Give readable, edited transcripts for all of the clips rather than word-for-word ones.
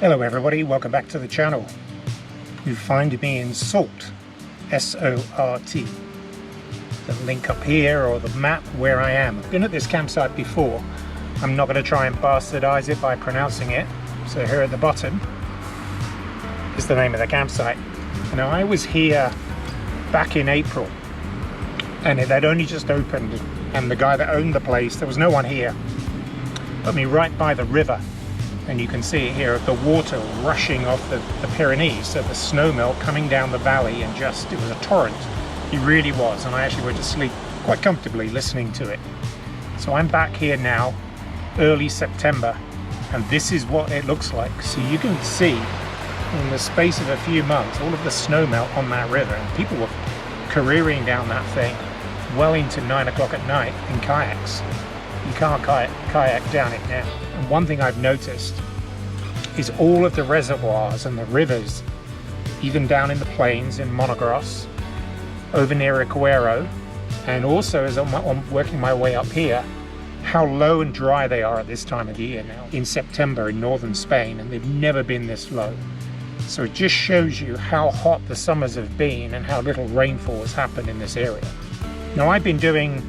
Hello everybody, welcome back to the channel. You find me in Sort, S-O-R-T. The link up here or the map where I am. I've been at this campsite before. I'm not going to try and bastardize it by pronouncing it. So here at the bottom is the name of the campsite. Now I was here back in April and it had only just opened, and the guy that owned the place, there was no one here, put me right by the river. And you can see it here of the water rushing off the Pyreenes, so the snow melt coming down the valley, and just, it was a torrent. It really was, and I actually went to sleep quite comfortably listening to it. So I'm back here now, early September, and this is what it looks like. So you can see in the space of a few months all of the snow melt on that river, and people were careering down that thing well into 9 o'clock at night in kayaks. You can't kayak down it now. And one thing I've noticed is all of the reservoirs and the rivers, even down in the plains in Monegros, over near Aguero, and also as I'm working my way up here, how low and dry they are at this time of the year now, in September in northern Spain, and they've never been this low. So it just shows you how hot the summers have been and how little rainfall has happened in this area. Now I've been doing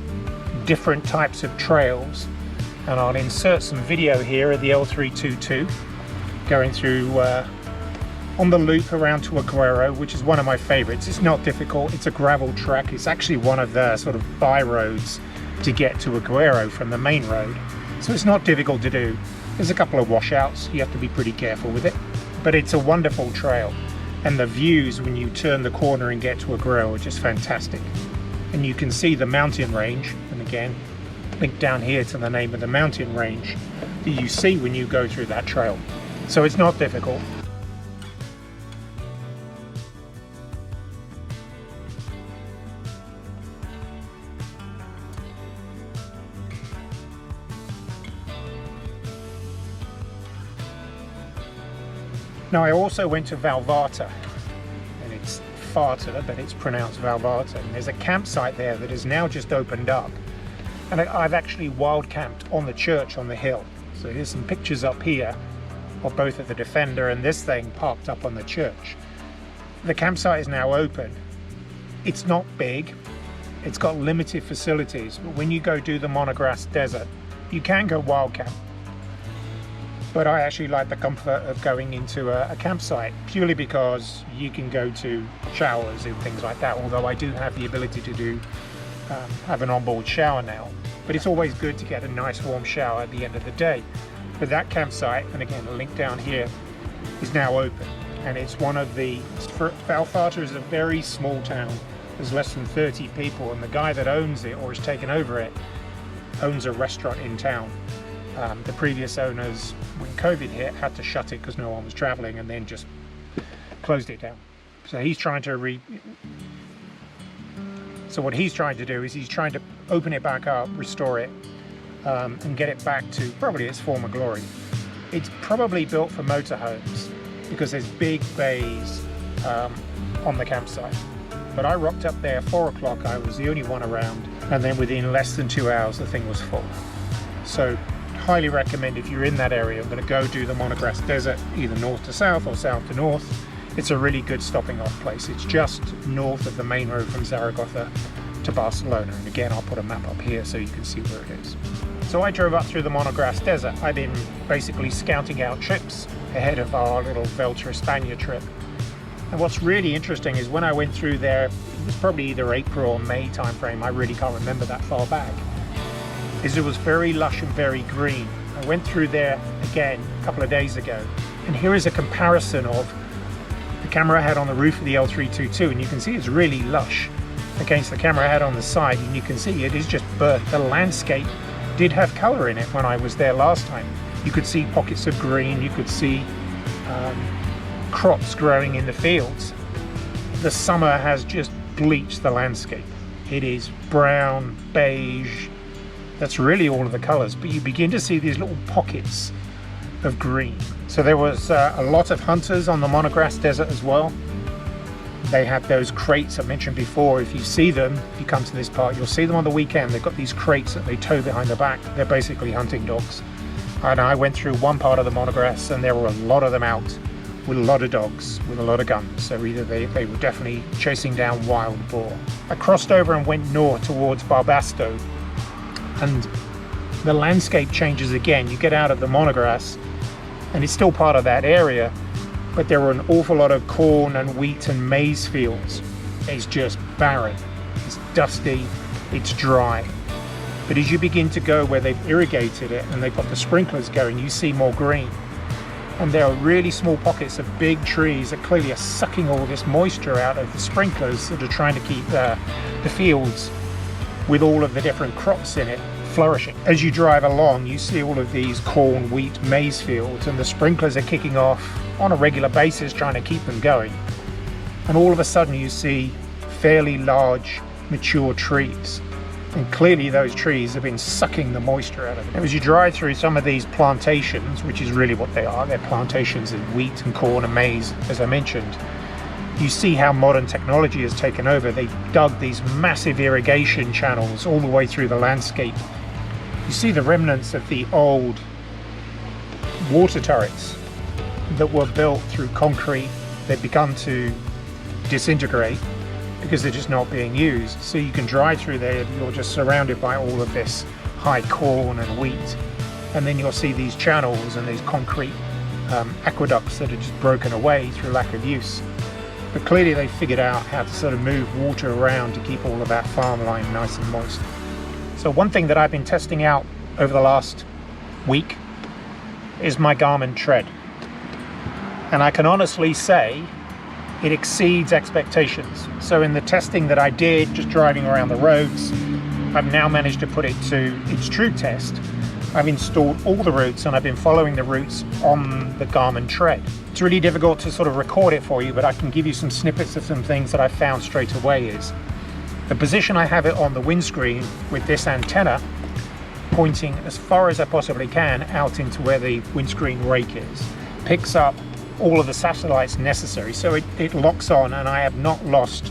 different types of trails, and I'll insert some video here of the L322 going through on the loop around to Aguero, which is one of my favorites. It's not difficult, it's a gravel track. It's actually one of the sort of by roads to get to Aguero from the main road, so it's not difficult to do. There's a couple of washouts, you have to be pretty careful with it, but it's a wonderful trail, and the views when you turn the corner and get to Aguero are just fantastic. And you can see the mountain range, and again link down here to the name of the mountain range that you see when you go through that trail. So it's not difficult. Now I also went to Valvarta, and it's Farta, but it's pronounced Valvarta, and there's a campsite there that has now just opened up, and I've actually wild camped on the church on the hill. So here's some pictures up here of both of the Defender and this thing parked up on the church. The campsite is now open. It's not big, it's got limited facilities, but when you go do the Monegros Desert, you can go wild camp. But I actually like the comfort of going into a campsite purely because you can go to showers and things like that, although I do have the ability to do have an onboard shower now. But it's always good to get a nice warm shower at the end of the day. But that campsite, and again the link down here, is now open, and it's one of the, Valvarta is a very small town. There's less than 30 people, and the guy that owns it or has taken over it owns a restaurant in town. The previous owners, when COVID hit, had to shut it because no one was traveling, and then just closed it down. So he's trying to what he's trying to do is he's trying to open it back up, restore it, and get it back to probably its former glory. It's probably built for motorhomes because there's big bays on the campsite. But I rocked up there 4 o'clock, I was the only one around, and then within less than 2 hours the thing was full. So highly recommend, if you're in that area, I'm going to go do the Monegros Desert, either north to south or south to north. It's a really good stopping off place. It's just north of the main road from Zaragoza to Barcelona, and again I'll put a map up here so you can see where it is. So I drove up through the Monegros Desert. I've been basically scouting out trips ahead of our little Vuelta España trip, and what's really interesting is when I went through there, it was probably either April or May time frame, I really can't remember that far back, is it was very lush and very green. I went through there again a couple of days ago, and here is a comparison of the camera I had on the roof of the L322, and you can see it's really lush against the camera I had on the side, and you can see it is just burnt. The landscape did have color in it when I was there last time. You could see pockets of green, you could see crops growing in the fields. The summer has just bleached the landscape. It is brown, beige, that's really all of the colors, but you begin to see these little pockets of green. So there was a lot of hunters on the Monegros Desert as well. They had those crates I mentioned before. If you see them, if you come to this part, you'll see them on the weekend. They've got these crates that they tow behind the back. They're basically hunting dogs. And I went through one part of the Monegros and there were a lot of them out with a lot of dogs, with a lot of guns. So either they were definitely chasing down wild boar. I crossed over and went north towards Valvarta, and the landscape changes again. You get out of the Monegros and it's still part of that area, but there were an awful lot of corn and wheat and maize fields. It's just barren, it's dusty, it's dry. But as you begin to go where they've irrigated it and they've got the sprinklers going, you see more green. And there are really small pockets of big trees that clearly are sucking all this moisture out of the sprinklers that are trying to keep the fields with all of the different crops in it flourishing. As you drive along, you see all of these corn, wheat, maize fields, and the sprinklers are kicking off on a regular basis trying to keep them going. And all of a sudden you see fairly large mature trees. And clearly those trees have been sucking the moisture out of it. As you drive through some of these plantations, which is really what they are, they're plantations of wheat and corn and maize, as I mentioned, you see how modern technology has taken over. They've dug these massive irrigation channels all the way through the landscape. You see the remnants of the old water turrets that were built through concrete. They've begun to disintegrate because they're just not being used. So you can drive through there, you're just surrounded by all of this high corn and wheat, and then you'll see these channels and these concrete aqueducts that are just broken away through lack of use. But clearly they figured out how to sort of move water around to keep all of that farmland nice and moist. So one thing that I've been testing out over the last week is my Garmin Tread. And I can honestly say it exceeds expectations. So in the testing that I did, just driving around the roads, I've now managed to put it to its true test. I've installed all the routes and I've been following the routes on the Garmin Tread. It's really difficult to sort of record it for you, but I can give you some snippets of some things that I found straight away. Is the position I have it on the windscreen with this antenna pointing as far as I possibly can out into where the windscreen rake is, picks up all of the satellites necessary, so it locks on, and I have not lost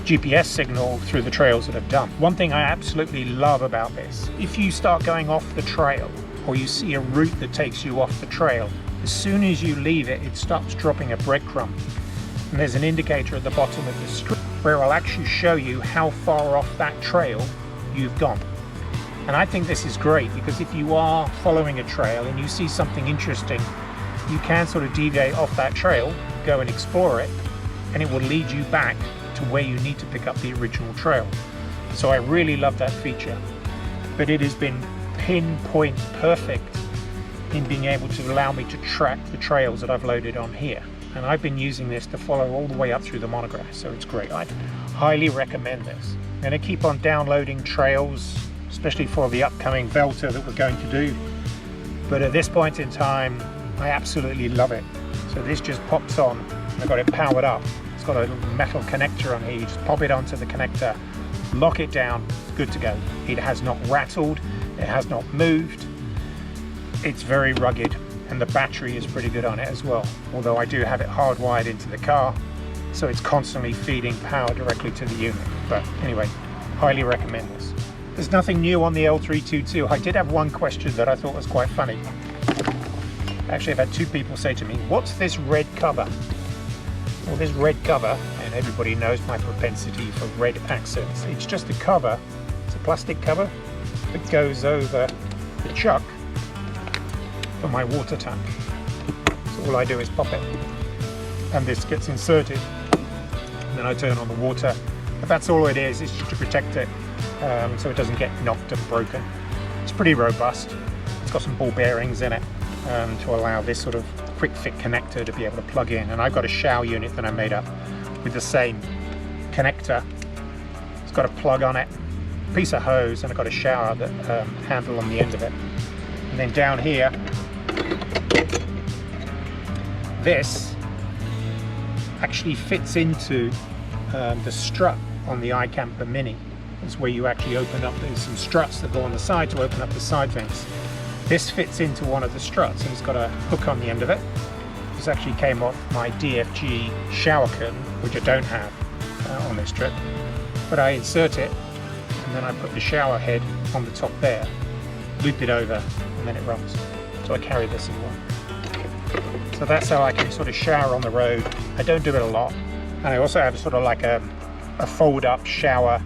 GPS signal through the trails that I've done. One thing I absolutely love about this, if you start going off the trail or you see a route that takes you off the trail, as soon as you leave it, it starts dropping a breadcrumb, and there's an indicator at the bottom of the screen where it'll actually show you how far off that trail you've gone. And I think this is great because if you are following a trail and you see something interesting, you can sort of deviate off that trail, go and explore it, and it will lead you back to where you need to pick up the original trail. So I really love that feature, but it has been pinpoint perfect in being able to allow me to track the trails that I've loaded on here. And I've been using this to follow all the way up through the Monegros, so it's great. I'd highly recommend this. I'm going to keep on downloading trails, especially for the upcoming Valvarta that we're going to do. But at this point in time, I absolutely love it. So this just pops on. I've got it powered up. It's got a little metal connector on here. You just pop it onto the connector, lock it down, it's good to go. It has not rattled, it has not moved. It's very rugged, and the battery is pretty good on it as well. Although I do have it hardwired into the car, so it's constantly feeding power directly to the unit. But anyway, highly recommend this. There's nothing new on the L322. I did have one question that I thought was quite funny. Actually, I've had two people say to me, what's this red cover? Well, this red cover, and everybody knows my propensity for red accents, it's just a cover, it's a plastic cover that goes over the chuck for my water tank. So all I do is pop it, and this gets inserted, and then I turn on the water. But that's all it is, it's just to protect it so it doesn't get knocked and broken. It's pretty robust. It's got some ball bearings in it to allow this sort of quick fit connector to be able to plug in, and I've got a shower unit that I made up with the same connector. It's got a plug on it, a piece of hose, and I've got a shower that handle on the end of it. And then down here, this actually fits into the strut on the iCamper Mini. It's where you actually open up, there's some struts that go on the side to open up the side vents. This fits into one of the struts, and it's got a hook on the end of it. This actually came off my DFG shower curtain, which I don't have on this trip. But I insert it, and then I put the shower head on the top there, loop it over, and then it runs. so I carry this along. So that's how I can sort of shower on the road. I don't do it a lot. And I also have sort of like a fold-up shower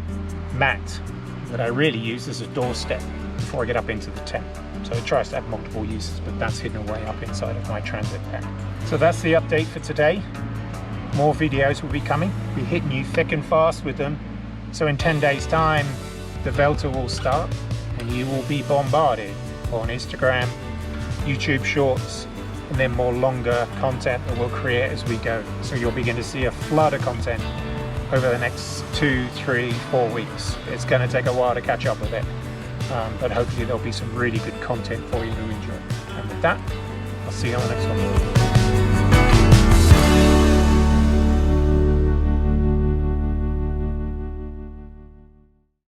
mat that I really use as a doorstep before I get up into the tent. So it tries to have multiple uses, but that's hidden away up inside of my transit pack. So that's the update for today. More videos will be coming. We're hitting you thick and fast with them. So in 10 days time, the Valvarta will start and you will be bombarded on Instagram, YouTube Shorts, and then more longer content that we'll create as we go. So you'll begin to see a flood of content over the next 2, 3, 4 weeks. It's going to take a while to catch up with it, but hopefully there'll be some really good content for you to enjoy. And with that, I'll see you on the next one.